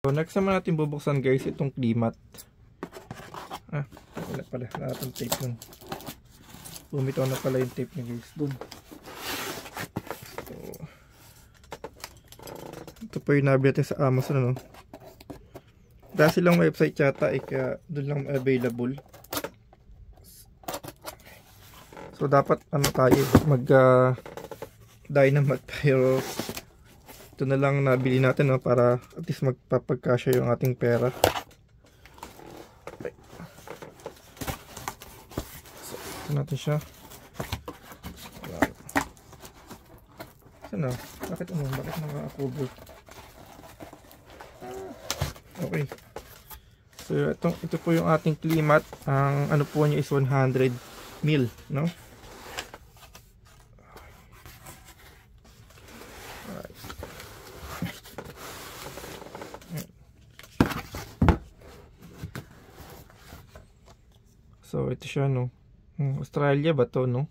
So, next naman natin bubuksan guys itong klimat. Wala pala. Lahat ng tape nun. Bumitaw na pala yung tape niya guys dun. So, ito po yung nabili natin sa Amazon, ano. Dahil silang website yata kaya dun lang available. So dapat tayo dynamite, pero ito na lang nabili natin, no, para at least magpapagkasya yung ating pera. Okay. So ito natin siya. Sana bakit naka-cover? Okay. So ito po yung ating klimat. Ang ano po niya is 100 ml, no? So ito siya, no. Australia ba to, no?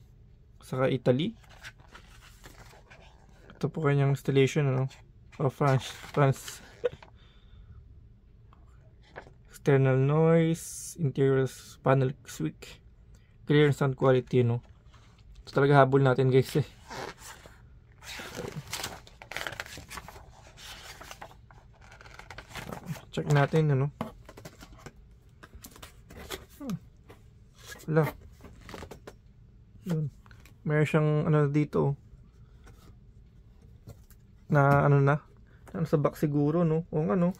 Saka Italy. Ito po kanyang installation, no? O France. External noise, interior panel squeak, clear sound quality, no. Ito talaga habol natin guys eh. Check natin, ano. Wala. Meron siyang ano dito na sa box siguro, no. O ano.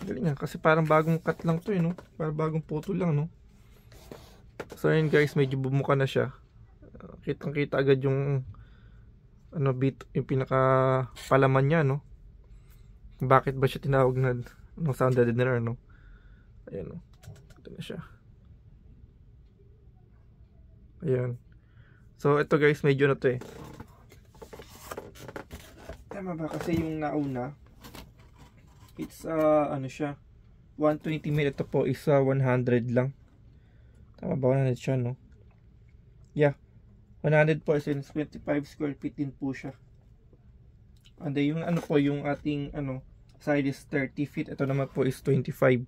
Galing nga kasi parang bagong cut lang to, no. Parang bagong photo lang, no. So yun guys, medyo bumuka na siya. Kitang-kita agad yung bit, yung pinaka palaman niya, no. Bakit ba siya tinawag na sound deadener, no. Ayan, no. Ito na siya. Ayan. So ito guys, medyo na to eh. Tama ba kasi yung nauna it's ano siya 120 ml, ito po is 100 lang. Tama ba? 100 siya, no? Yeah, 100 po is 25 square feet din po siya. And then yung ano po, yung ating side is 30 feet. Ito naman po is 25.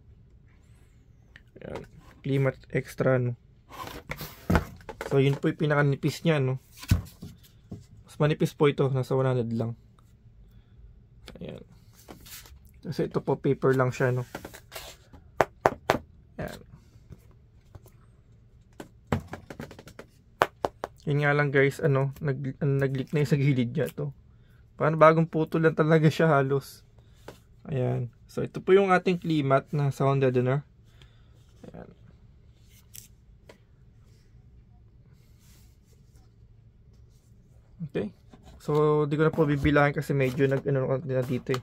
Ayan. Klimat extra, no? So yun po yung pinakanipis niya, no? Mas manipis po ito, nasa 100 lang. Ayan. Kasi ito po paper lang siya, no? Ayan. Yun nga lang guys, nag-leak na yung sa gilid niya to. Parang bagong putol lang talaga siya halos. Ayan. So ito po yung ating klimat na sound deadener. Ayan. Okay. So di ko na po bibilangin kasi medyo na dito eh.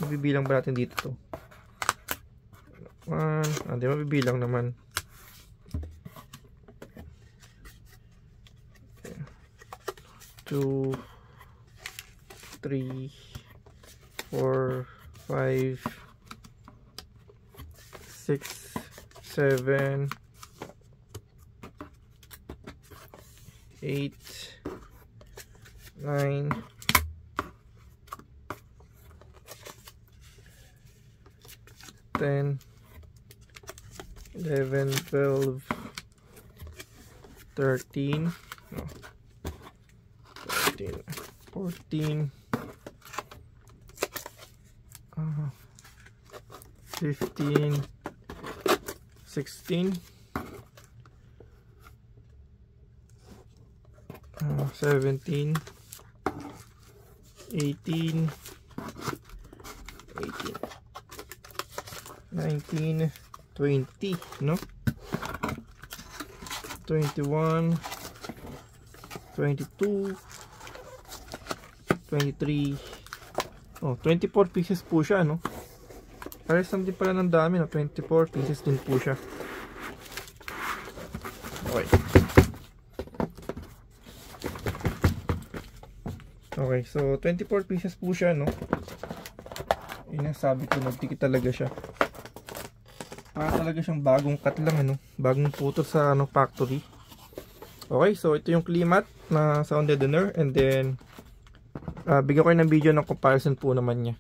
Mabibilang ba natin dito to? Hindi mabibilang naman. Okay. 2 3 4 5 6 7 8 9 10 11 12 13 13 14 15 16 17 18 19 20, no? 21 22 23 24 pieces po siya, no? Pares naman din pala ng dami, no? 24 pieces din po siya. Okay. Okay, so 24 pieces po siya, no? Yun ang sabi ko, nagtikit talaga siya. Para talaga siyang bagong cut lang, bagong puto sa factory. Okay, so ito yung klimat na sound deadener, and then bigyan ko ng video ng comparison po naman niya.